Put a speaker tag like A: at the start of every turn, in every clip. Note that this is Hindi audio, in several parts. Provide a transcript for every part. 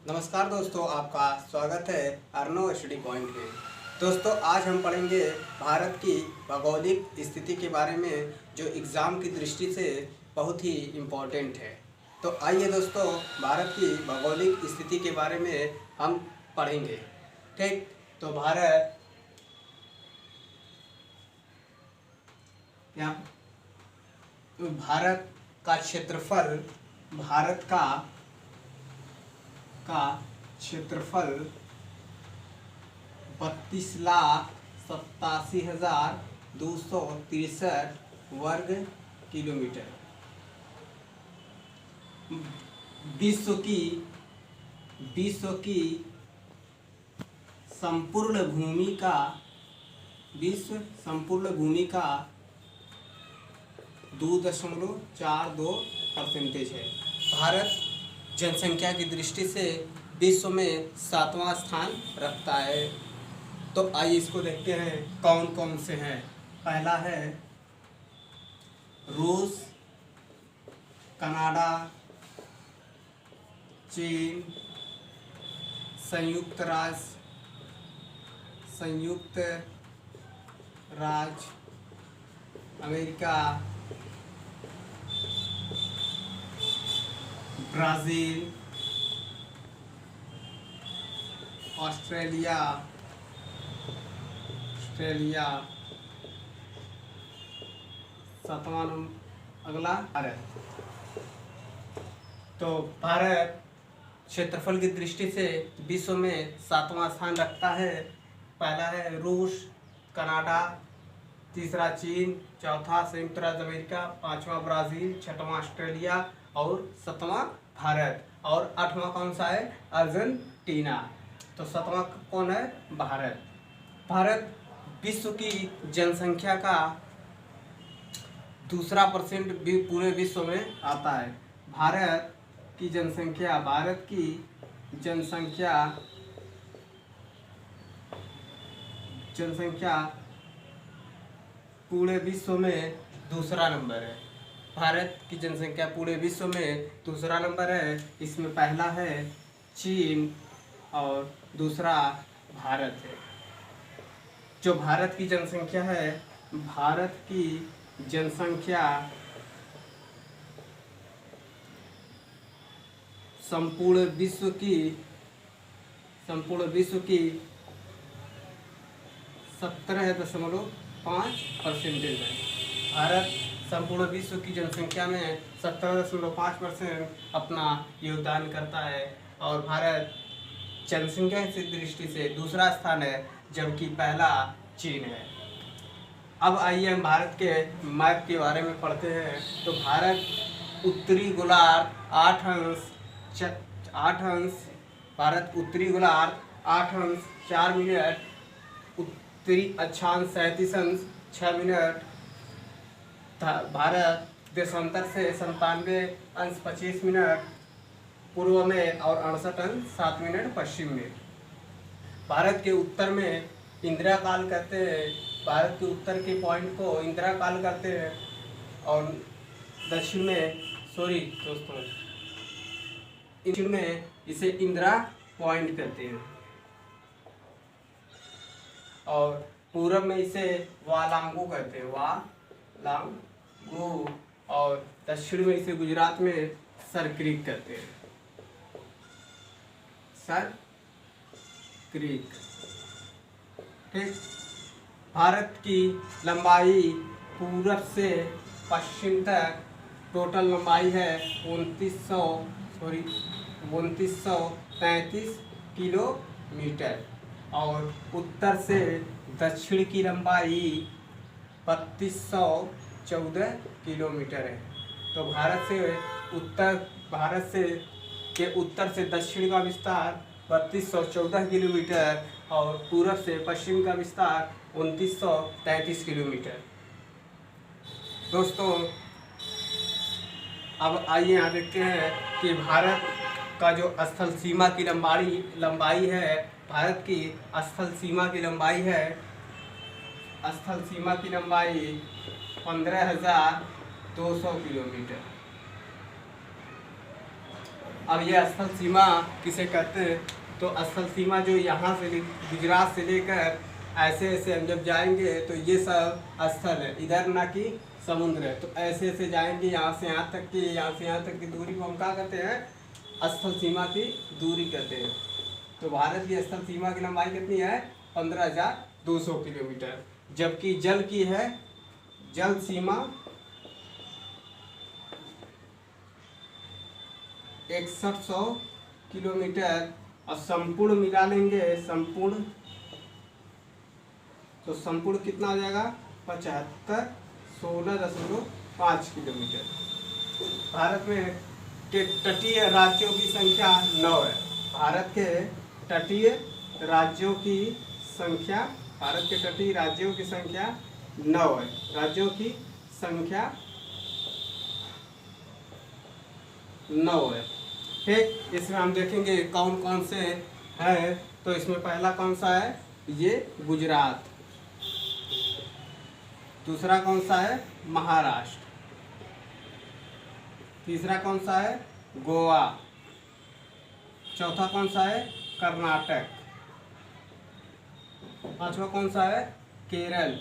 A: नमस्कार दोस्तों, आपका स्वागत है अर्नो स्टडी पॉइंट में। दोस्तों, आज हम पढ़ेंगे भारत की भौगोलिक स्थिति के बारे में, जो एग्ज़ाम की दृष्टि से बहुत ही इम्पोर्टेंट है। तो आइए दोस्तों, भारत की भौगोलिक स्थिति के बारे में हम पढ़ेंगे। ठीक, तो भारत का क्षेत्रफल, भारत का क्षेत्रफल 32,87,263 वर्ग किलोमीटर। विश्व की संपूर्ण भूमि का 2.42% है। भारत जनसंख्या की दृष्टि से विश्व में 7वां स्थान रखता है। तो आइए इसको देखते हैं कौन कौन से हैं। पहला है रूस, कनाडा, चीन, संयुक्त राज्य अमेरिका, ब्राज़ील, ऑस्ट्रेलिया, 7वां नंबर। अगला भारत। तो भारत क्षेत्रफल की दृष्टि से विश्व में 7वां स्थान रखता है। पहला है रूस, कनाडा, तीसरा चीन, चौथा संयुक्त राज्य अमेरिका, पांचवा ब्राज़ील, छठवां ऑस्ट्रेलिया और 7वां भारत। और 8वां कौन सा है? अर्जेंटीना। तो 7वां कौन है? भारत। भारत विश्व की जनसंख्या का 2% भी पूरे विश्व में आता है। भारत की जनसंख्या पूरे विश्व में दूसरा नंबर है। भारत की जनसंख्या पूरे विश्व में दूसरा नंबर है। इसमें पहला है चीन और दूसरा भारत है। जो भारत की जनसंख्या है, भारत की जनसंख्या संपूर्ण विश्व की 17.5% है। भारत संपूर्ण विश्व की जनसंख्या में 17.5% अपना योगदान करता है। और भारत जनसंख्या की दृष्टि से दूसरा स्थान है, जबकि पहला चीन है। अब आइए हम भारत के मैप के बारे में पढ़ते हैं। तो भारत उत्तरी गोलार्ध 8 अंश, भारत उत्तरी गोलार्ध 8 अंश 4 मिनट, उत्तरी अक्षांश 37 अंश 6 मिनट, भारत देशांतर से 97 अंश 25 मिनट पूर्व में और 68 अंश 7 मिनट पश्चिम में। भारत के उत्तर में इंदिरा काल कहते हैं। भारत के उत्तर के पॉइंट को इंदिरा काल कहते हैं। और दक्षिण में इसे इंदिरा पॉइंट कहते हैं। और पूरब में इसे वालांगू कहते हैं, वालांगू। और दक्षिण में इसे गुजरात में सर क्रीक कहते हैं, सर क्रीक। ठीक, भारत की लंबाई पूरब से पश्चिम तक टोटल लंबाई है 2933 किलोमीटर। और उत्तर से दक्षिण की लंबाई 3214 किलोमीटर है। तो भारत के उत्तर से दक्षिण का विस्तार 3214 किलोमीटर और पूरब से पश्चिम का विस्तार 2933 किलोमीटर। दोस्तों, अब आइए यहाँ देखते हैं कि भारत का जो स्थल सीमा की लंबाई है, भारत की स्थल सीमा की लंबाई 15,200 किलोमीटर। अब ये स्थल सीमा किसे कहते हैं? तो स्थल सीमा जो यहाँ से गुजरात से लेकर ऐसे ऐसे हम जब जाएंगे तो ये सब स्थल है, इधर ना कि समुद्र है। तो ऐसे ऐसे जाएंगे यहाँ से यहाँ तक की, यहाँ से यहाँ तक की दूरी को हम क्या कहते हैं? स्थल सीमा की दूरी कहते हैं। तो भारत की स्थल सीमा की लंबाई कितनी है? 15,200 किलोमीटर। जबकि जल की है, जल सीमा 6100 किलोमीटर। और संपूर्ण मिला लेंगे, संपूर्ण, तो संपूर्ण कितना हो जाएगा? 75,16.5 किलोमीटर। भारत में के तटीय राज्यों की संख्या 9 है। भारत के तटीय राज्यों की संख्या, भारत के तटीय राज्यों की संख्या 9 है। राज्यों की संख्या 9 है। ठीक, इसमें हम देखेंगे कौन कौन से हैं। तो इसमें पहला कौन सा है? ये गुजरात। दूसरा कौन सा है? महाराष्ट्र। तीसरा कौन सा है? गोवा। चौथा कौन सा है? कर्नाटक। पांचवा कौन सा है? केरल।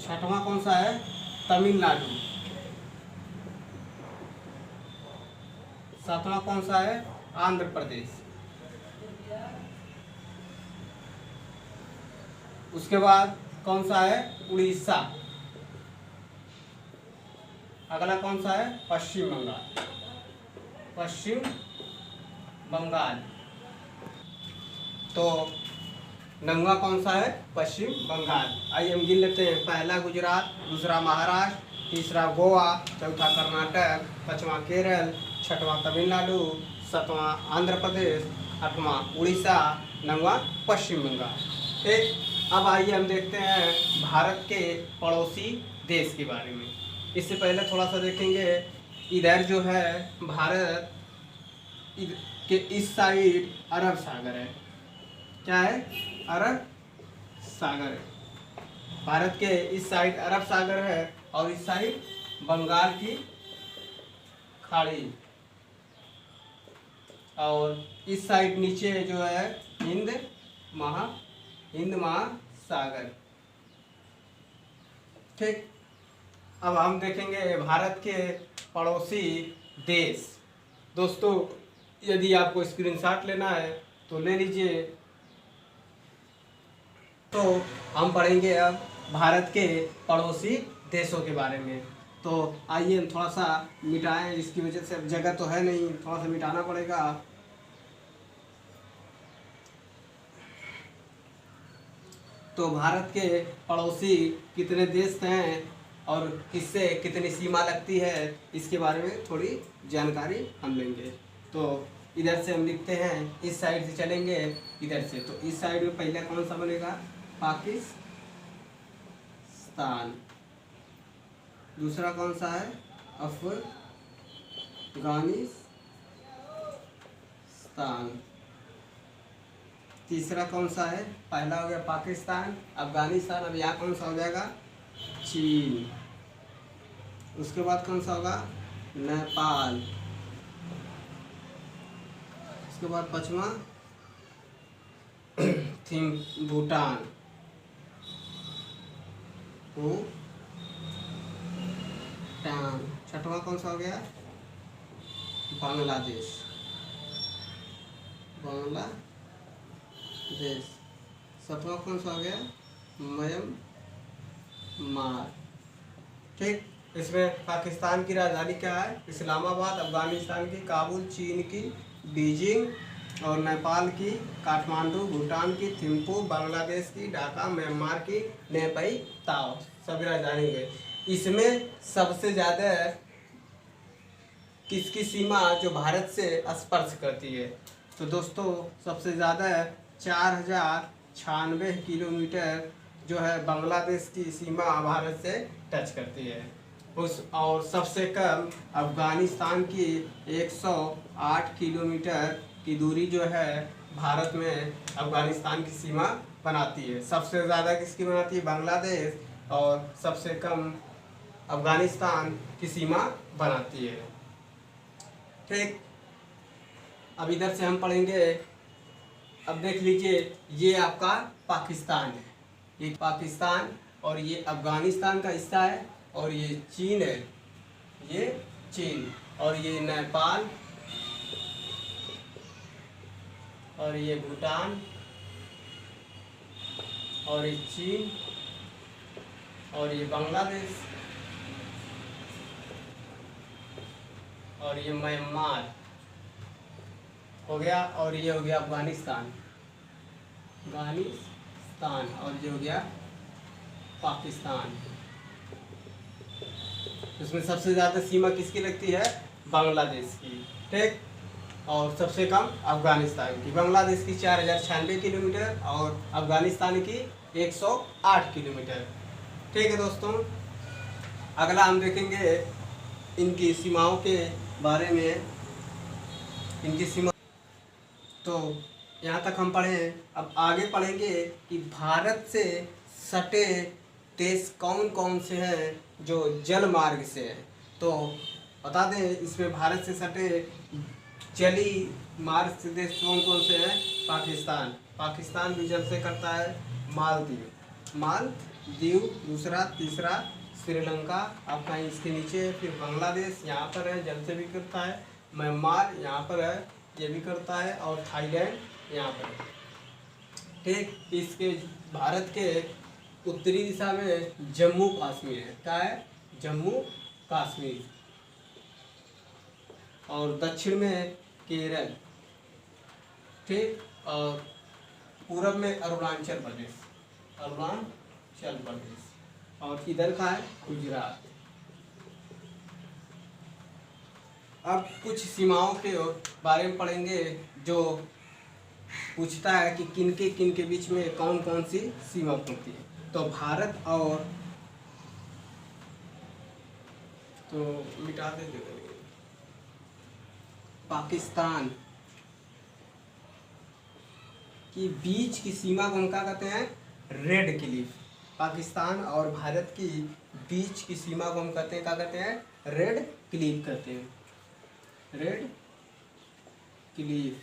A: छठवां कौन सा है? तमिलनाडु। सातवां कौन सा है? आंध्र प्रदेश। उसके बाद कौन सा है? उड़ीसा। अगला कौन सा है? पश्चिम बंगाल। पश्चिम बंगाल। तो नंगा कौन सा है? पश्चिम बंगाल। आइए हम गिन लेते हैं। पहला गुजरात, दूसरा महाराष्ट्र, तीसरा गोवा, चौथा कर्नाटक, पांचवा केरल, छठवां तमिलनाडु, सातवां आंध्र प्रदेश, आठवां उड़ीसा, नौवां पश्चिम बंगाल। ठीक, अब आइए हम देखते हैं भारत के पड़ोसी देश के बारे में। इससे पहले थोड़ा सा देखेंगे, इधर जो है भारत के इस साइड अरब सागर है। क्या है? अरब सागर है। भारत के इस साइड अरब सागर है और इस साइड बंगाल की खाड़ी, और इस साइड नीचे जो है हिंद महासागर। ठीक, अब हम देखेंगे भारत के पड़ोसी देश। दोस्तों, यदि आपको स्क्रीनशॉट लेना है तो ले लीजिए। तो हम पढ़ेंगे अब भारत के पड़ोसी देशों के बारे में। तो आइए हम थोड़ा सा मिटाएं, इसकी वजह से अब जगह तो है नहीं, थोड़ा सा मिटाना पड़ेगा। तो भारत के पड़ोसी कितने देश हैं और किससे कितनी सीमा लगती है, इसके बारे में थोड़ी जानकारी हम लेंगे। तो इधर से हम लिखते हैं, इस साइड से चलेंगे इधर से। तो इस साइड में पहला कौन सा बनेगा? पाकिस्तान। दूसरा कौन सा है? अफगानिस्तान। तीसरा कौन सा है? पहला हो गया पाकिस्तान, अफगानिस्तान। अब यहाँ कौन सा हो जाएगा? चीन। उसके बाद कौन सा होगा? नेपाल। उसके बाद पांचवा भूटान। छठवां कौन सा हो गया? बांग्लादेश। सातवां कौन सा हो गया? म्यांमार। ठीक, इसमें पाकिस्तान की राजधानी क्या है? इस्लामाबाद। अफगानिस्तान की काबुल, चीन की बीजिंग, और नेपाल की काठमांडू, भूटान की थिम्पू, बांग्लादेश की ढाका, म्यांमार की नेपई ताओ, सभी राजधानी है। इसमें सबसे ज़्यादा किसकी सीमा जो भारत से स्पर्श करती है? तो दोस्तों, सबसे ज़्यादा 4096 किलोमीटर जो है बांग्लादेश की सीमा भारत से टच करती है। और सबसे कम अफगानिस्तान की 108 किलोमीटर की दूरी जो है भारत में अफगानिस्तान की सीमा बनाती है। सबसे ज़्यादा किसकी बनाती है? बांग्लादेश। और सबसे कम अफगानिस्तान की सीमा बनाती है। ठीक, अब इधर से हम पढ़ेंगे। अब देख लीजिए, ये आपका पाकिस्तान है, ये पाकिस्तान, और ये अफगानिस्तान का हिस्सा है, और ये चीन है, ये चीन, और ये नेपाल, और ये भूटान, और ये चीन, और ये बांग्लादेश, और ये म्यांमार हो गया, और ये हो गया अफगानिस्तान, और ये हो गया पाकिस्तान। इसमें सबसे ज़्यादा सीमा किसकी लगती है? बांग्लादेश की, ठीक, और सबसे कम अफगानिस्तान की। बांग्लादेश की 4096 किलोमीटर और अफगानिस्तान की 108 किलोमीटर। ठीक है दोस्तों, अगला हम देखेंगे इनकी सीमाओं के बारे में, इनकी सीमा। तो यहाँ तक हम पढ़े। अब आगे पढ़ेंगे कि भारत से सटे देश कौन कौन से हैं जो जल मार्ग से हैं। तो बता दें, इसमें भारत से सटे जली मार्ग से देश कौन कौन से हैं? पाकिस्तान भी जल से करता है। मालदीव दूसरा, तीसरा श्रीलंका आपका इसके नीचे, फिर बांग्लादेश यहाँ पर है, जल से भी करता है। म्यांमार यहाँ पर है, ये भी करता है, और थाईलैंड यहाँ पर है। ठीक, इसके भारत के उत्तरी दिशा में जम्मू कश्मीर है। क्या है? जम्मू कश्मीर। और दक्षिण में केरल, ठीक, और पूरब में अरुणाचल प्रदेश, और इधर का है गुजरात। अब कुछ सीमाओं के बारे में पढ़ेंगे जो पूछता है कि किन के बीच में कौन कौन सी सीमा पड़ती है। तो भारत और, तो मिटा देते पाकिस्तान की बीच की सीमा को हम क्या कहते हैं? Red Cliff. पाकिस्तान और भारत की बीच की सीमा को हम कहते हैं, क्या कहते हैं? रेड क्लिफ कहते हैं। रेड क्लिफ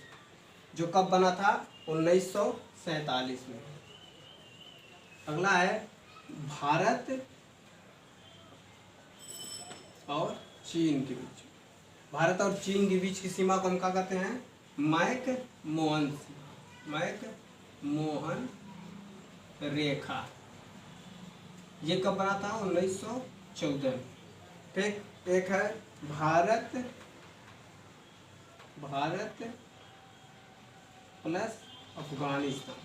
A: जो कब बना था? 1947 में। अगला है भारत और चीन के बीच। भारत और चीन के बीच की सीमा को हम क्या कहते हैं? मैक-मोहन रेखा। ये कब बना था? 1914। ठीक, एक है भारत प्लस अफगानिस्तान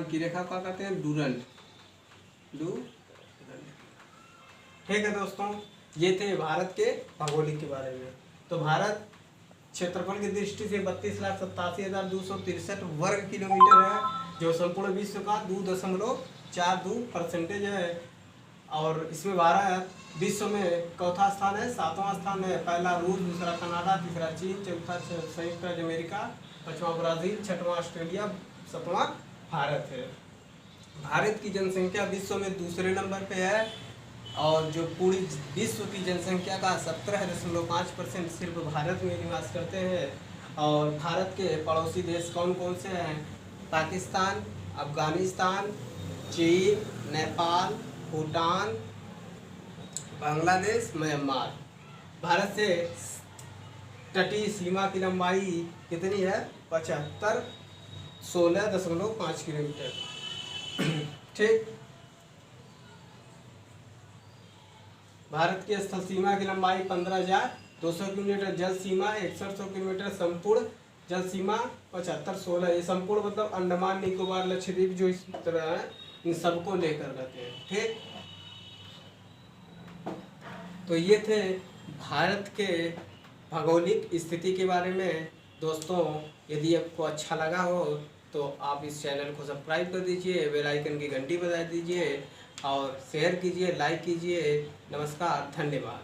A: की रेखा क्या कहते हैं? डूरंड। ठीक है दोस्तों, ये थे भारत के भौगोलिक के बारे में। तो भारत क्षेत्रफल की दृष्टि से 32,87,263 वर्ग किलोमीटर है, जो संपूर्ण विश्व का 2.42% है। और इसमें भारत विश्व में चौथा स्थान है, 7वां स्थान है। पहला रूस, दूसरा कनाडा, तीसरा चीन, चौथा संयुक्त राज्य अमेरिका, 5वां ब्राजील, 6वां ऑस्ट्रेलिया, 7वां भारत है। भारत की जनसंख्या विश्व में दूसरे नंबर पे है, और जो पूरी विश्व की जनसंख्या का 17.5% सिर्फ भारत में निवास करते हैं। और भारत के पड़ोसी देश कौन कौन से हैं? पाकिस्तान, अफगानिस्तान, चीन, नेपाल, भूटान, बांग्लादेश, म्यांमार। भारत से तटीय सीमा की लंबाई कितनी है? 16.5 किलोमीटर। ठीक, भारत की स्थल सीमा की लंबाई 15,200 किलोमीटर, जल सीमा 6100 किलोमीटर, संपूर्ण जल सीमा 7516। ये संपूर्ण मतलब अंडमान निकोबार लक्षद्वीप जो इस तरह है, इन सबको लेकर रहते हैं। ठीक, तो ये थे भारत के भौगोलिक स्थिति के बारे में। दोस्तों, यदि आपको अच्छा लगा हो तो आप इस चैनल को सब्सक्राइब कर दीजिए, बेल आइकन की घंटी बजा दीजिए, और शेयर कीजिए, लाइक कीजिए। नमस्कार, धन्यवाद।